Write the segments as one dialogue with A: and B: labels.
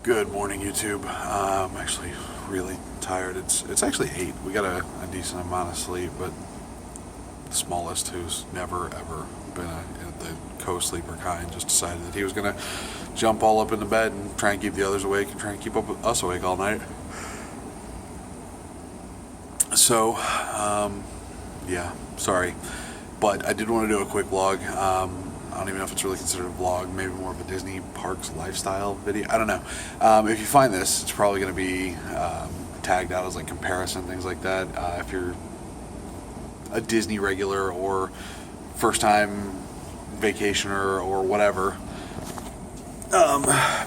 A: Good morning, YouTube. I'm actually really tired. It's actually 8. We got a decent amount of sleep, but the smallest, who's never ever been the co-sleeper kind, just decided that he was gonna jump all up into bed and try and keep the others awake and try and keep us awake all night. So, yeah, sorry, but I did want to do a quick vlog. I don't even know if it's really considered a vlog, maybe more of a Disney Parks lifestyle video. I don't know. If you find this, it's probably going to be tagged out as like comparison, things like that. If you're a Disney regular or first time vacationer or whatever,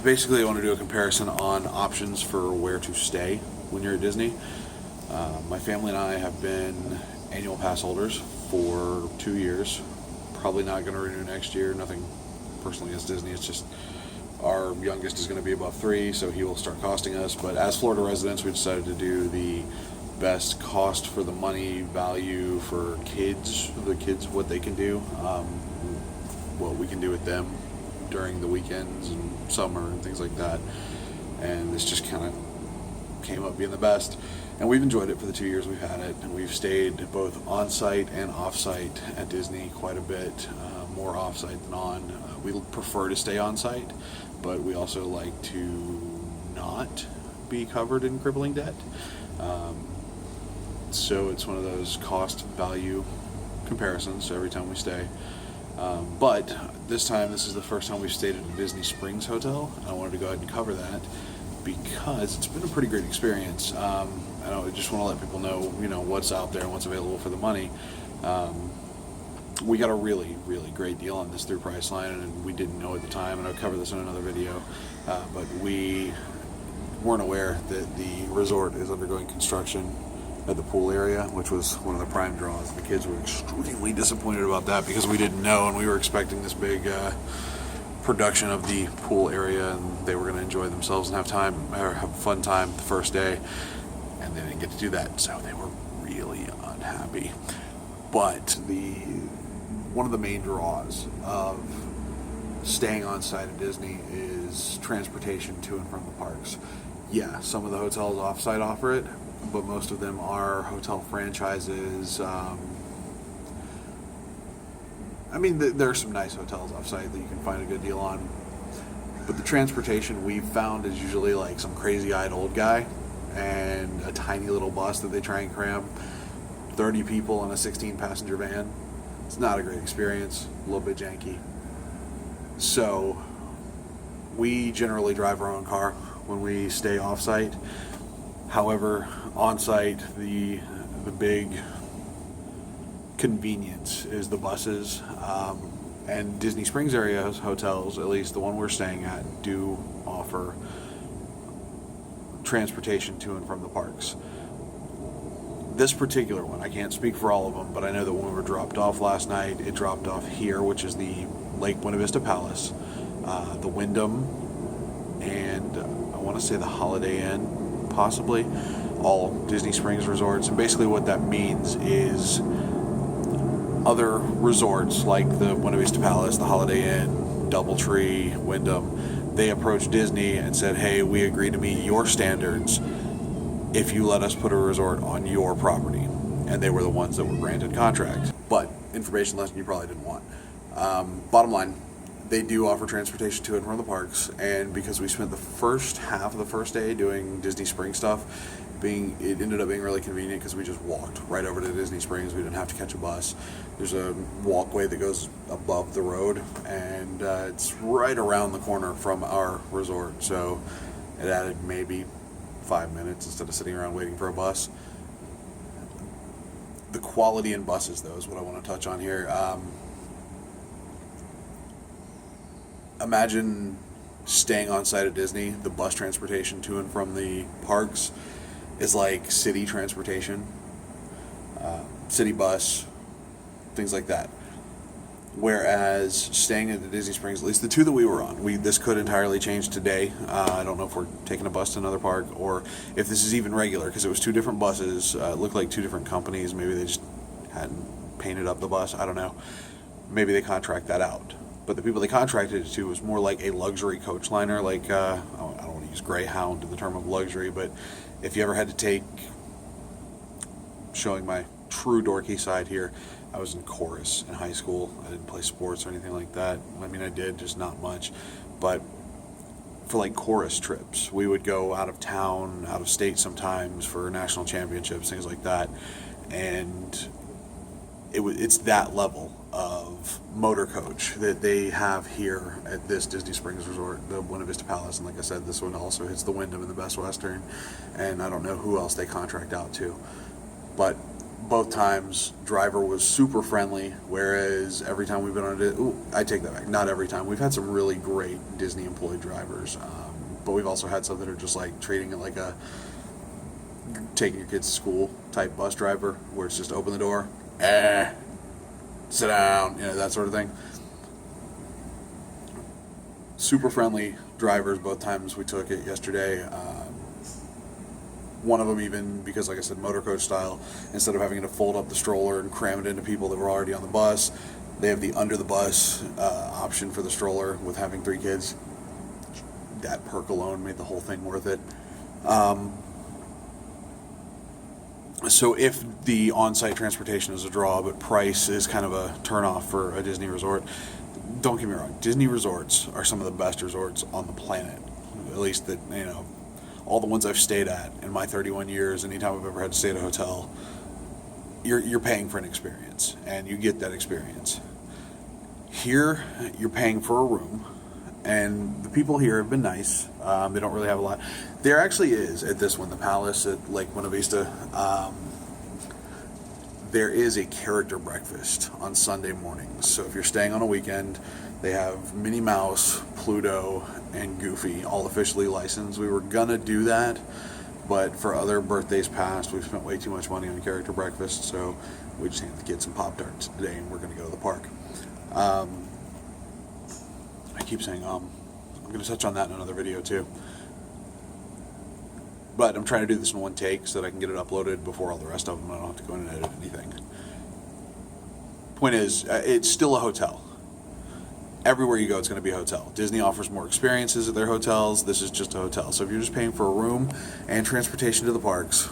A: basically I want to do a comparison on options for where to stay when you're at Disney. My family and I have been annual pass holders for 2 years. Probably not going to renew next year. Nothing personally against Disney. It's just our youngest is going to be above 3, so he will start costing us. But as Florida residents, we decided to do the best cost for the money value for kids. The kids, what they can do, what we can do with them during the weekends and summer and things like that. And this just kind of came up being the best. And we've enjoyed it for the 2 years we've had it. And we've stayed both on-site and off-site at Disney quite a bit, more off-site than on. We prefer to stay on-site, but we also like to not be covered in crippling debt. So it's one of those cost-value comparisons every time we stay. But this time, this is the first time we've stayed at a Disney Springs hotel. I wanted to go ahead and cover that because it's been a pretty great experience. I just want to let people know, what's out there and what's available for the money. We got a really, really great deal on this through Priceline, and we didn't know at the time, and I'll cover this in another video, but we weren't aware that the resort is undergoing construction at the pool area, which was one of the prime draws. The kids were extremely disappointed about that because we didn't know, and we were expecting this big production of the pool area, and they were going to enjoy themselves and have a fun time the first day, and they didn't get to do that, so they were really unhappy. But one of the main draws of staying on site at Disney is transportation to and from the parks. Yeah, some of the hotels off-site offer it, but most of them are hotel franchises. There are some nice hotels off-site that you can find a good deal on, but the transportation we've found is usually like some crazy-eyed old guy and a tiny little bus that they try and cram 30 people in a 16-passenger van. It's not a great experience, a little bit janky. So we generally drive our own car when we stay off-site. However, on-site, the big convenience is the buses, and Disney Springs area hotels, at least the one we're staying at, do offer transportation to and from the parks. This particular one, I can't speak for all of them, but I know that when we were dropped off last night, it dropped off here, which is the Lake Buena Vista Palace, the Wyndham, and I want to say the Holiday Inn, possibly, all Disney Springs resorts. And basically what that means is other resorts like the Buena Vista Palace, the Holiday Inn, Doubletree, Wyndham, they approached Disney and said, hey, we agree to meet your standards if you let us put a resort on your property. And they were the ones that were granted contract. But information lesson you probably didn't want. Bottom line, they do offer transportation to and from the parks, and because we spent the first half of the first day doing Disney Springs stuff, it ended up being really convenient because we just walked right over to Disney Springs. We didn't have to catch a bus. There's a walkway that goes above the road, and it's right around the corner from our resort, so it added maybe 5 minutes instead of sitting around waiting for a bus. The quality in buses, though, is what I want to touch on here. Imagine staying on site at Disney. The bus transportation to and from the parks is like city transportation, city bus, things like that. Whereas staying at the Disney Springs, at least the two that we were on, this could entirely change today. I don't know if we're taking a bus to another park or if this is even regular, because it was two different buses. It looked like two different companies. Maybe they just hadn't painted up the bus. I don't know. maybe they contract that out. But the people they contracted it to was more like a luxury coach liner, like, I don't want to use Greyhound in the term of luxury, but if you ever had to take, showing my true dorky side here, I was in chorus in high school. I didn't play sports or anything like that. I mean, I did, just not much. But for like chorus trips, we would go out of town, out of state sometimes for national championships, things like that. And it's that level of motor coach that they have here at this Disney Springs Resort, the Buena Vista Palace. And like I said, this one also hits the Wyndham and the Best Western. And I don't know who else they contract out to. But both times, driver was super friendly, whereas every time we've been on it, I take that back. Not every time. We've had some really great Disney employed drivers, but we've also had some that are just like treating it like a taking your kids to school type bus driver, where it's just open the door, sit down, that sort of thing. Super friendly drivers both times we took it yesterday. One of them even, because like I said, motor coach style, instead of having to fold up the stroller and cram it into people that were already on the bus, they have the under the bus option for the stroller with having 3 kids. That perk alone made the whole thing worth it. So if the on-site transportation is a draw, but price is kind of a turn-off for a Disney resort, don't get me wrong, Disney resorts are some of the best resorts on the planet. At least that, all the ones I've stayed at in my 31 years, anytime I've ever had to stay at a hotel, you're paying for an experience, and you get that experience. Here, you're paying for a room, and the people here have been nice. They don't really have a lot. There actually is, at this one, the Palace at Lake Buena Vista, there is a character breakfast on Sunday mornings. So if you're staying on a weekend, they have Minnie Mouse, Pluto, and Goofy, all officially licensed. We were gonna do that, but for other birthdays past, we've spent way too much money on character breakfast, so we just handed the kids some Pop-Tarts today, and we're gonna go to the park. I keep saying I'm gonna touch on that in another video too. But I'm trying to do this in one take so that I can get it uploaded before all the rest of them. I don't have to go in and edit anything. Point is, it's still a hotel. Everywhere you go, it's going to be a hotel. Disney offers more experiences at their hotels. This is just a hotel. So if you're just paying for a room and transportation to the parks,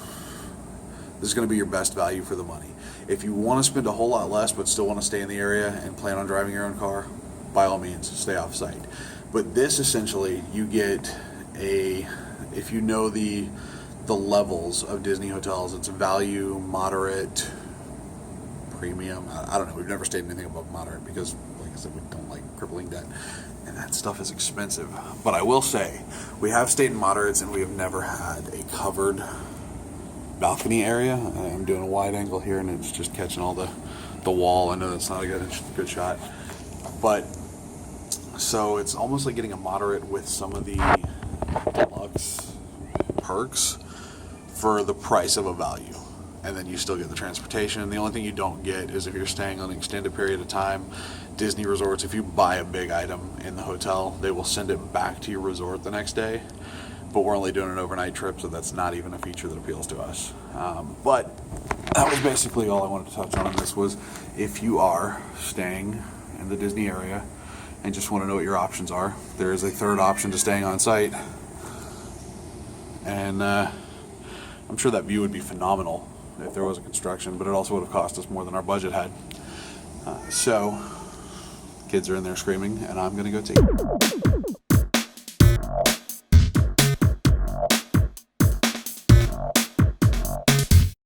A: this is going to be your best value for the money. If you want to spend a whole lot less but still want to stay in the area and plan on driving your own car, by all means, stay off site. But this essentially, you get if you know the levels of Disney hotels, it's value, moderate, premium. I don't know. We've never stayed in anything above moderate because, like I said, we don't like crippling debt, and that stuff is expensive. But I will say, we have stayed in moderates, and we have never had a covered balcony area. I'm doing a wide angle here, and it's just catching all the wall. I know that's not a good shot, but so it's almost like getting a moderate with some of the deluxe perks for the price of a value, and then you still get the transportation. The only thing you don't get is if you're staying on an extended period of time. Disney resorts, if you buy a big item in the hotel, they will send it back to your resort the next day, but we're only doing an overnight trip, so that's not even a feature that appeals to us. But that was basically all I wanted to touch on this. Was if you are staying in the Disney area and just want to know what your options are, there is a third option to staying on site. And I'm sure that view would be phenomenal if there was a construction, but it also would have cost us more than our budget had. So kids are in there screaming, and I'm going to go take